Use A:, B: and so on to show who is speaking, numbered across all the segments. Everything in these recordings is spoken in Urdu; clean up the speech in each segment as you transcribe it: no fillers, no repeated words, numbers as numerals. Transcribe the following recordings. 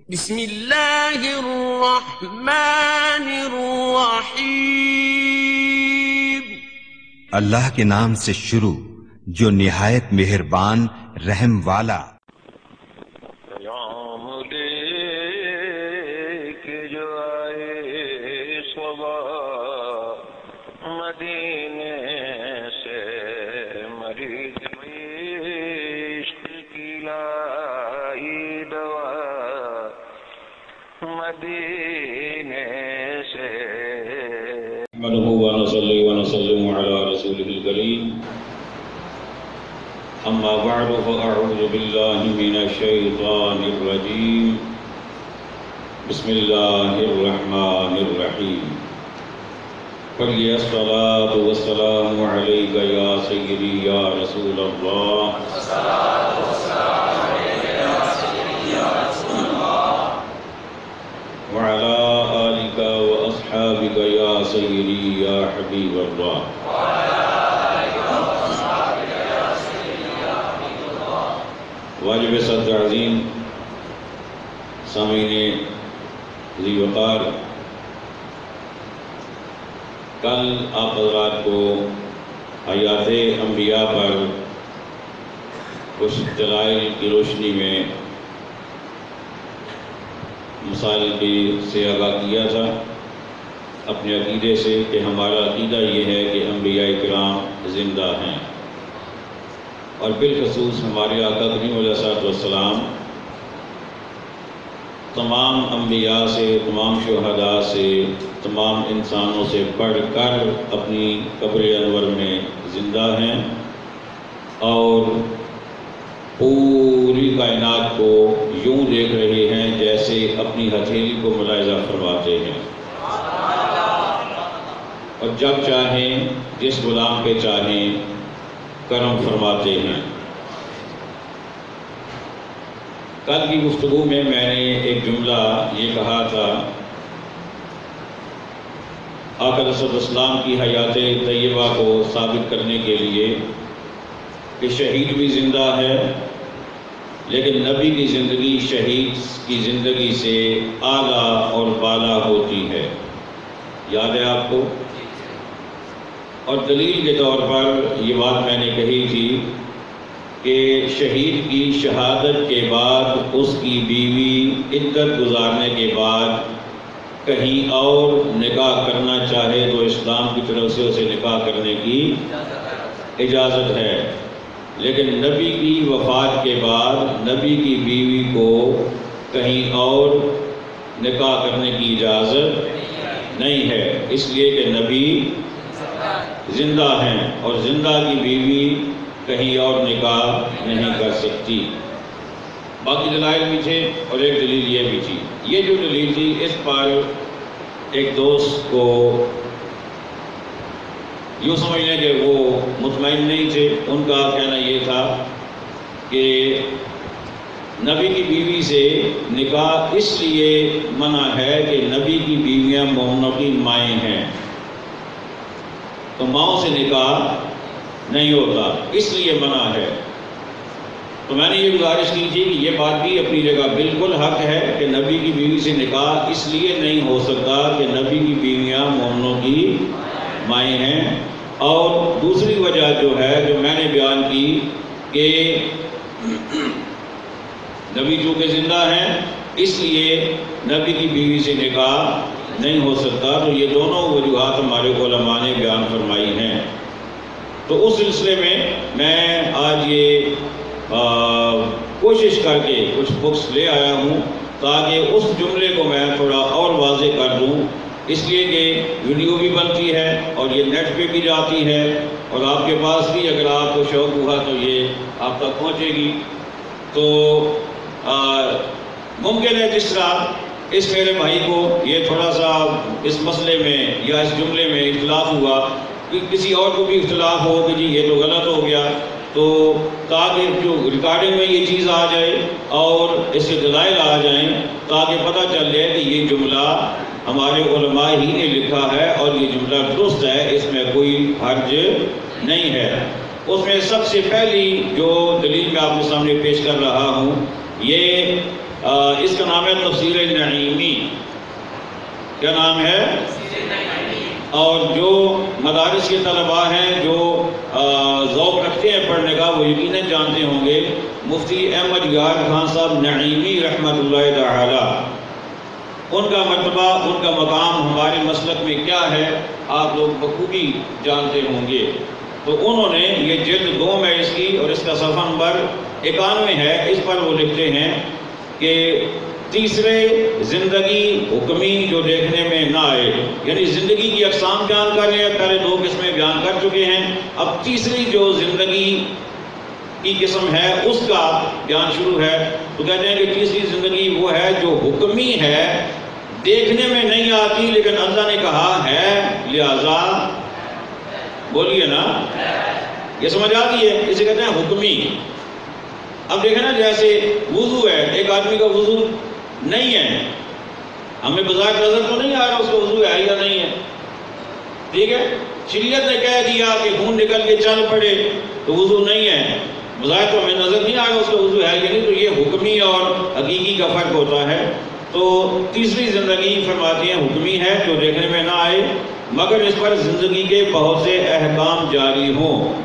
A: بسم اللہ الرحمن الرحیم۔
B: اللہ کے نام سے شروع جو نہایت مہربان رحم والا۔
C: پیام لے کے جو آئے صبح مدینے سے، مریض عشق کی لائی دوا مدینے سے۔
D: نحمده ونصلي ونسلم على رسوله الكريم، أما بعد فأعوذ بالله من الشيطان الرجيم، بسم الله الرحمن الرحيم، فلي الصلاة والسلام عليك يا سيدي يا رسول الله، الصلاة والسلام عليك يا سيدي يا رسول الله، وعلى آلك وأصحابك يا سيدي يا حبيب الله، وعلى آلك وأصحابك يا سيدي يا حبيب الله۔ واجب صد عظیم سامعین ذی وقار، کل آپ حضرات کو حیات انبیاء پر کچھ دلائل کی روشنی میں مسائل سے آگاہ کیا تھا، اپنے عقیدے سے کہ ہمارا عقیدہ یہ ہے کہ انبیاء کرام زندہ ہیں، اور بالخصوص ہمارے آقا کریم علیہ السلام تمام انبیاء سے، تمام شہداء سے، تمام انسانوں سے بڑھ کر اپنی قبر انور میں زندہ ہیں، اور پوری کائنات کو یوں دیکھ رہے ہیں جیسے اپنی ہتھیلی کو ملاحظہ فرماتے ہیں، اور جب چاہیں جس غلام پہ چاہیں کرم فرماتے ہیں۔ کل کی گفتگو میں نے ایک جملہ یہ کہا تھا، آقا علیہ السلام کی حیات طیبہ کو ثابت کرنے کے لیے کہ شہید بھی زندہ ہے، لیکن نبی کی زندگی شہید کی زندگی سے اعلیٰ اور بالا ہوتی ہے، یاد ہے آپ کو؟ اور دلیل کے طور پر یہ بات میں نے کہی تھی کہ شہید کی شہادت کے بعد اس کی بیوی عدت گزارنے کے بعد کہیں اور نکاح کرنا چاہے تو اسلام کی طرف سے اسے نکاح کرنے کی اجازت ہے، لیکن نبی کی وفات کے بعد نبی کی بیوی کو کہیں اور نکاح کرنے کی اجازت نہیں ہے، اس لیے کہ نبی زندہ ہیں اور زندہ کی بیوی کہیں اور نکاح نہیں کر سکتی۔ باقی دلائل بھی تھے، اور ایک دلیل یہ بھی تھی، یہ جو دلیل تھی اس پر ایک دوست کو یوں سمجھ لیں کہ وہ مطمئن نہیں تھے، ان کا کہنا یہ تھا کہ نبی کی بیوی سے نکاح اس لیے منع ہے کہ نبی کی بیویاں مومنوں کی مائیں ہیں، تو ماؤں سے نکاح نہیں ہوتا، اس لیے منع ہے۔ تو میں نے یہ گزارش کی تھی کہ یہ بات بھی اپنی جگہ بالکل حق ہے کہ نبی کی بیوی سے نکاح اس لیے نہیں ہو سکتا کہ نبی کی بیویاں مومنوں کی مائیں ہیں، اور دوسری وجہ جو ہے جو میں نے بیان کی کہ نبی چونکہ زندہ ہیں اس لیے نبی کی بیوی سے نکاح نہیں ہو سکتا، تو یہ دونوں وجوہات ہمارے علماء نے بیان فرمائی ہیں۔ تو اس سلسلے میں آج یہ کوشش کر کے کچھ بکس لے آیا ہوں تاکہ اس جملے کو میں تھوڑا اور واضح کر دوں، اس لیے کہ ویڈیو بھی بنتی ہے اور یہ نیٹ پہ بھی جاتی ہے، اور آپ کے پاس بھی اگر آپ کو شوق ہوا تو یہ آپ تک پہنچے گی۔ تو ممکن ہے جس طرح اس میرے بھائی کو یہ تھوڑا سا اس مسئلے میں یا اس جملے میں اختلاف ہوا، کہ کسی اور کو بھی اختلاف ہو کہ جی یہ تو غلط ہو گیا، تو تاکہ جو ریکارڈنگ میں یہ چیز آ جائے اور اس کے دلائل آ جائیں، تاکہ پتہ چل جائے کہ یہ جملہ ہمارے علماء ہی نے لکھا ہے اور یہ جملہ درست ہے، اس میں کوئی حرج نہیں ہے۔ اس میں سب سے پہلی جو دلیل میں آپ کے سامنے پیش کر رہا ہوں یہ اس کا نام ہے تفسیر نعیمی. کیا نام ہے؟ اور جو مدارس کے طلباء ہیں جو ذوق رکھتے ہیں پڑھنے کا وہ یقیناً جانتے ہوں گے مفتی احمد یار خان صاحب نعیمی رحمۃ اللہ تعالی. ان کا مرتبہ ان کا مقام ہمارے مسلک میں کیا ہے آپ لوگ بخوبی جانتے ہوں گے. تو انہوں نے یہ جلد 2 ہے اس کی اور اس کا صفحہ نمبر 91 ہے. اس پر وہ لکھتے ہیں کہ تیسرے زندگی حکمی جو دیکھنے میں نہ آئے، یعنی زندگی کی اقسام بیان کر رہے ہیں. پہلے 2 قسمیں بیان کر چکے ہیں، اب تیسری جو زندگی کی قسم ہے اس کا بیان شروع ہے. تو کہتے ہیں کہ تیسری زندگی وہ ہے جو حکمی ہے، دیکھنے میں نہیں آتی لیکن اللہ نے کہا ہے لہذا بولیے نا، یہ سمجھ آتی ہے، اسے کہتے ہیں حکمی. اب دیکھیں نا جیسے وضو ہے، ایک آدمی کا وضو نہیں ہے، ہمیں بظاہر نظر تو نہیں آ رہا اس کا وضو ہے یا نہیں ہے، ٹھیک ہے. شریعت نے کہہ دیا کہ خون نکل کے چل پڑے تو وضو نہیں ہے، بظاہر تو ہمیں نظر نہیں آ رہا اس کا وضو ہے یا نہیں. تو یہ حکمی اور حقیقی کا فرق ہوتا ہے. تو تیسری زندگی فرماتے ہیں حکمی ہے جو دیکھنے میں نہ آئے مگر اس پر زندگی کے بہت سے احکام جاری ہوں.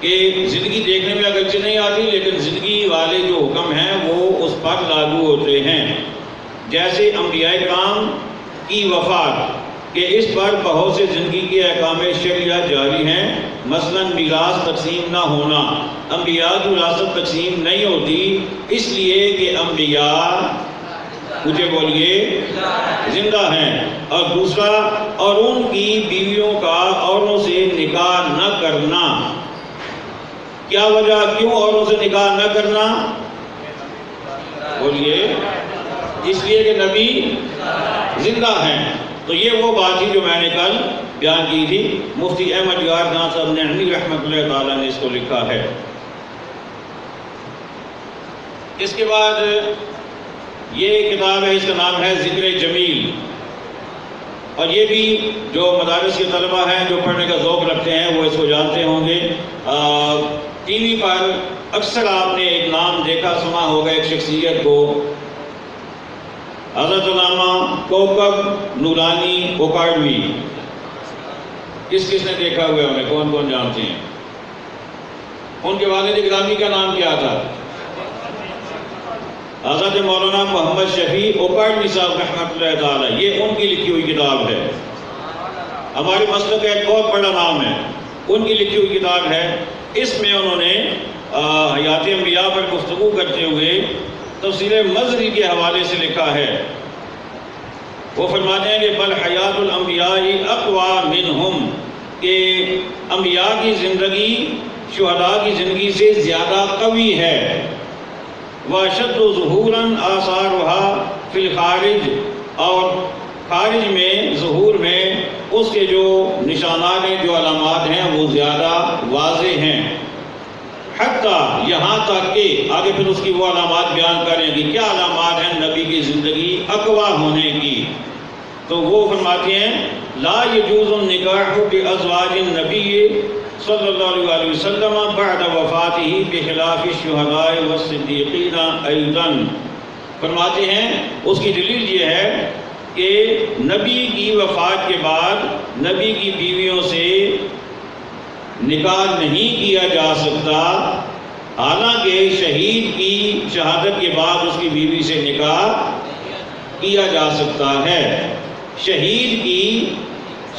D: کہ زندگی دیکھنے میں اگرچہ نہیں آتی لیکن زندگی والے جو حکم ہیں وہ اس پر لاگو ہوتے ہیں. جیسے انبیاء کرام کی وفات کہ اس پر بہت سے زندگی کے احکام شرعیہ جاری ہیں. مثلا میراث تقسیم نہ ہونا، انبیاء کی وراثت تقسیم نہیں ہوتی اس لیے کہ انبیاء مجھے بولیے زندہ ہیں. اور دوسرا، اور ان کی بیویوں کا اوروں سے نکاح نہ کرنا. کیا وجہ کیوں اوروں سے نکاح نہ کرنا؟ بولیے اس لیے کہ نبی زندہ ہیں. تو یہ وہ بات تھی جو میں نے کل بیان کی تھی. مفتی احمد یار خان صاحب نعیمی رحمۃ اللہ تعالیٰ نے اس کو لکھا ہے. اس کے بعد یہ کتاب ہے، اس کا نام ہے ذکر جمیل. اور یہ بھی جو مدارس کے طلبہ ہیں جو پڑھنے کا ذوق رکھتے ہیں وہ اس کو جانتے ہوں گے. ٹی وی پر اکثر آپ نے ایک نام دیکھا سنا ہوگا ایک شخصیت کو، حضرت علامہ کوکب نورانی کوکاڑوی. کس کس نے دیکھا ہوا ہے انہیں؟ کون کون جانتے ہیں؟ ان کے والد گرامی کا نام کیا تھا؟ حضرت مولانا محمد شفیع کوکاڑوی صاحب رحمۃ اللہ تعالی. یہ ان کی لکھی ہوئی کتاب ہے. ہمارے مسلک کا ایک بہت بڑا نام ہے، ان کی لکھی ہوئی کتاب ہے. اس میں انہوں نے حیات انبیاء پر گفتگو کرتے ہوئے تفسیر مظہری کے حوالے سے لکھا ہے. وہ فرماتے ہیں کہ بل حیات الانبیاء اقوا منہم، کہ انبیاء کی زندگی شہداء کی زندگی سے زیادہ قوی ہے. واشد ظہوراً آثارها فی الخارج، اور خارج میں ظہور میں اس کے جو نشانات ہیں جو علامات ہیں وہ زیادہ واضح ہیں. حتیٰ یہاں تک کہ آگے پھر اس کی وہ علامات بیان کریں کہ کیا علامات ہیں نبی کی زندگی اقوا ہونے کی. تو وہ فرماتے ہیں لا یجوز النکاح بازواج النبی صلی اللہ علیہ وسلم بعد وفاتہ بخلاف الشہداء والصدیقین ایضا. فرماتے ہیں اس کی دلیل یہ ہے کہ نبی کی وفات کے بعد نبی کی بیویوں سے نکاح نہیں کیا جا سکتا، حالانکہ شہید کی شہادت کے بعد اس کی بیوی سے نکاح کیا جا سکتا ہے. شہید کی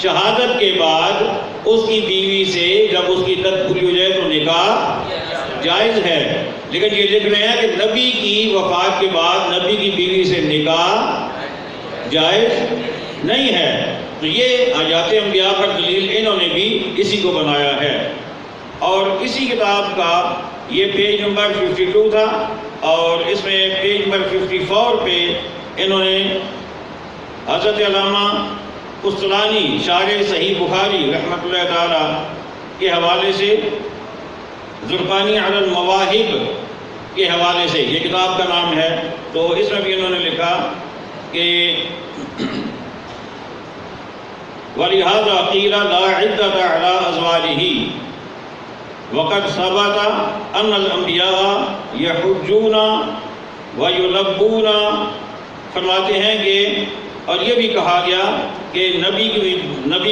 D: شہادت کے بعد اس کی بیوی سے جب اس کی عدت پوری ہو جائے تو نکاح جائز ہے. لیکن یہ لکھ رہے ہیں کہ نبی کی وفات کے بعد نبی کی بیوی سے نکاح جائز نہیں ہے. تو یہ حیات انبیاء پر دلیل انہوں نے بھی اسی کو بنایا ہے. اور اسی کتاب کا یہ پیج نمبر 52 تھا اور اس میں پیج نمبر 54 پہ انہوں نے حضرت علامہ قسطلانی شارح صحیح بخاری رحمۃ اللہ تعالی کے حوالے سے زرقانی علی المواہب کے حوالے سے یہ کتاب کا نام ہے. تو اس میں بھی انہوں نے لکھا کہ وَلِهَذَا قِيلَ لَا عِدَّةَ عَلَىٰ أَزْوَاجِهِ وَقَدْ ثَبَتَ أَنَّ الْأَنْبِيَاءَ يَحُجُّونَ وَيُلَبُّونَ فرماتے ہیں کہ اور یہ بھی کہا گیا کہ نبی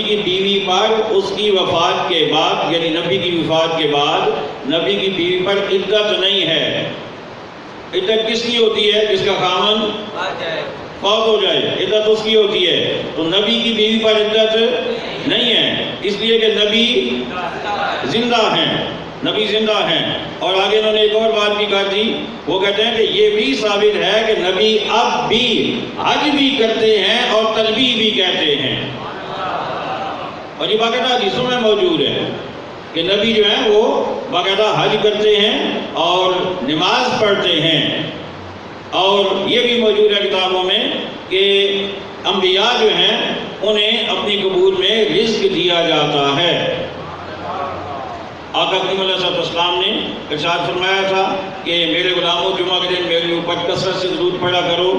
D: کی بیوی پر اس کی وفات کے بعد، یعنی نبی کی وفات کے بعد نبی کی بیوی پر عدت نہیں ہے۔ عدت کس کی ہوتی ہے؟ جس کا خامن فوت ہو جائے، عدت اس کی ہوتی ہے۔ تو نبی کی بیوی پر عدت نہیں ہے، اس لیے کہ نبی زندہ ہیں، نبی زندہ ہیں۔ اور آگے انہوں نے ایک اور بات بھی کہا تھی، وہ کہتے ہیں کہ یہ بھی ثابت ہے کہ نبی اب بھی حج بھی کرتے ہیں اور تلبیہ بھی کہتے ہیں، اور یہ باقاعدہ حدیثوں میں موجود ہے کہ نبی جو ہیں وہ باقاعدہ حج کرتے ہیں اور نماز پڑھتے ہیں۔ اور یہ بھی موجود ہے کتابوں میں کہ انبیاء جو ہیں انہیں اپنی قبور میں رزق دیا جاتا ہے۔ آقا کریم علیہ السلام نے ارشاد فرمایا تھا کہ میرے غلاموں جمعہ کے دن میرے اوپر کثرت سے درود پڑھا کرو،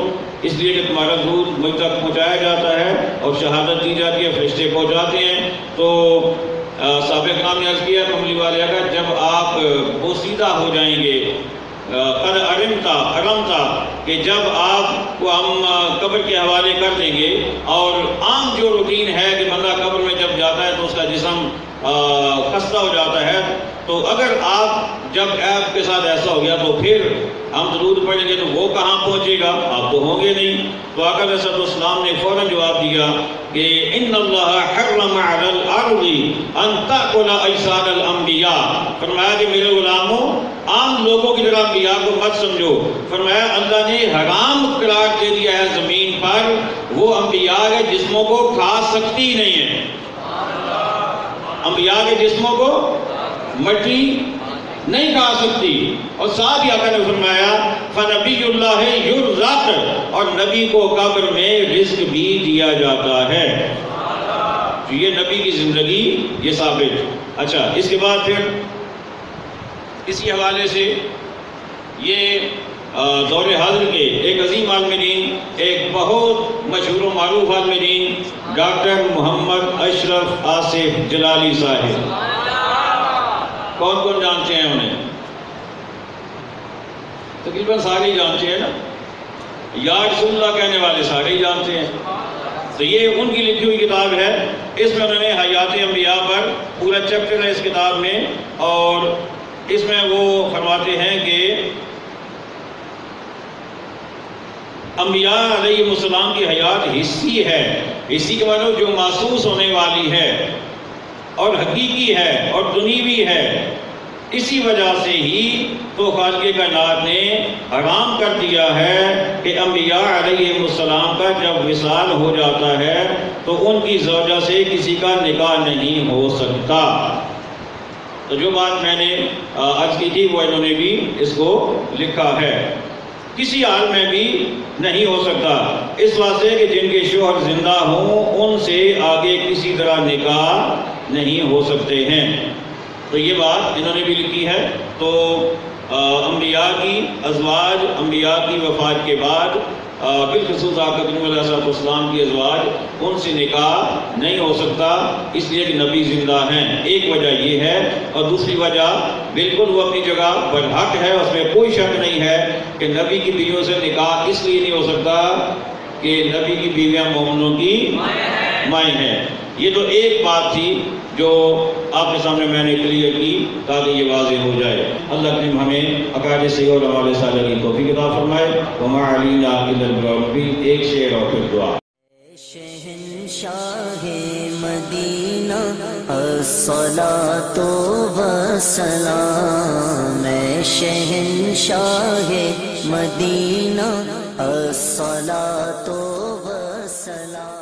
D: اس لیے کہ تمہارا درود مجھ تک پہنچایا جاتا ہے اور شہادت دی جاتی ہے، فرشتے پہنچاتے ہیں۔ تو صحابہ کرام نے عرض کیا کملی والے کا جب آپ بوسیدہ ہو جائیں گے، قد ارمتا کہ جب آپ کو ہم قبر کے حوالے کر دیں گے، اور عام جو روٹین ہے کہ بندہ قبر میں جب جاتا ہے تو اس کا جسم خستہ ہو جاتا ہے، تو اگر آپ جب آپ کے ساتھ ایسا ہو گیا تو پھر ہم درود پڑھیں گے تو وہ کہاں پہنچے گا؟ آپ تو ہوں گے نہیں۔ تو آقا علیہ السلام نے فوراً جواب دیا کہ ان اللہ حرم علی الارض ان تأکل اجساد الانبیاء، فرمایا کہ میرے غلاموں عام لوگوں کی طرح انبیاء کو مت سمجھو، فرمایا اللہ نے حرام قرار دے دیا ہے زمین پر وہ انبیاء کے جسموں کو کھا سکتی نہیں ہے، انبیاء کے جسموں کو مٹی نہیں کھا سکتی۔ اور ساتھ ہی آقا نے فرمایا فنبی اللہ یرزق، اور نبی کو قبر میں رزق بھی دیا جاتا ہے۔ تو یہ نبی کی زندگی یہ ثابت۔ اچھا، اس کے بعد پھر اسی حوالے سے یہ دور حاضر کے ایک عظیم عالم دین، ایک بہت مشہور و معروف عالم دین ڈاکٹر محمد اشرف آصف جلالی صاحب، کون کون جانتے ہیں انہیں؟ تقریباً سارے ہی جانتے ہیں نا، یا رسول اللہ کہنے والے سارے ہی جانتے ہیں۔ تو یہ ان کی لکھی ہوئی کتاب ہے، اس میں انہوں نے حیات انبیاء پر پورا چیپٹر ہے اس کتاب میں، اور اس میں وہ فرماتے ہیں کہ انبیاء علیہ السلام کی حیات حسی ہے، حسی کے معنی جو محسوس ہونے والی ہے اور حقیقی ہے اور دنیوی ہے۔ اسی وجہ سے ہی تو خالق کائنات نے حرام کر دیا ہے کہ انبیاء علیہ السلام کا جب وصال ہو جاتا ہے تو ان کی زوجہ سے کسی کا نکاح نہیں ہو سکتا۔ تو جو بات میں نے عرض کی تھی وہ انہوں نے بھی اس کو لکھا ہے، کسی حال میں بھی نہیں ہو سکتا، اس واسطے کہ جن کے شوہر زندہ ہوں ان سے آگے کسی طرح نکاح نہیں ہو سکتے ہیں۔ تو یہ بات انہوں نے بھی لکھی ہے۔ تو انبیاء کی ازواج، انبیاء کی وفات کے بعد بالخصوص آقا کریم علیہ السلام کی ازواج، ان سے نکاح نہیں ہو سکتا، اس لیے کہ نبی زندہ ہیں۔ ایک وجہ یہ ہے، اور دوسری وجہ بالکل وہ اپنی جگہ برحق ہے، اس میں کوئی شک نہیں ہے کہ نبی کی بیویوں سے نکاح اس لیے نہیں ہو سکتا کہ نبی کی بیویاں مومنوں کی مائیں ہیں۔ یہ تو ایک بات تھی جو آپ کے سامنے میں نے کلیئر کی تاکہ یہ واضح ہو جائے۔ اللہ کریم ہمیں عقائد صحیح اور اعمال صالحہ کی توفیق عطا فرمائے۔ وما علینا الا البلاغ۔ ایک شعر اور پھر دعا۔
E: شہنشاہ مدینہ الصلاۃ والسلام، شہنشاہ مدینہ الصلاۃ والسلام۔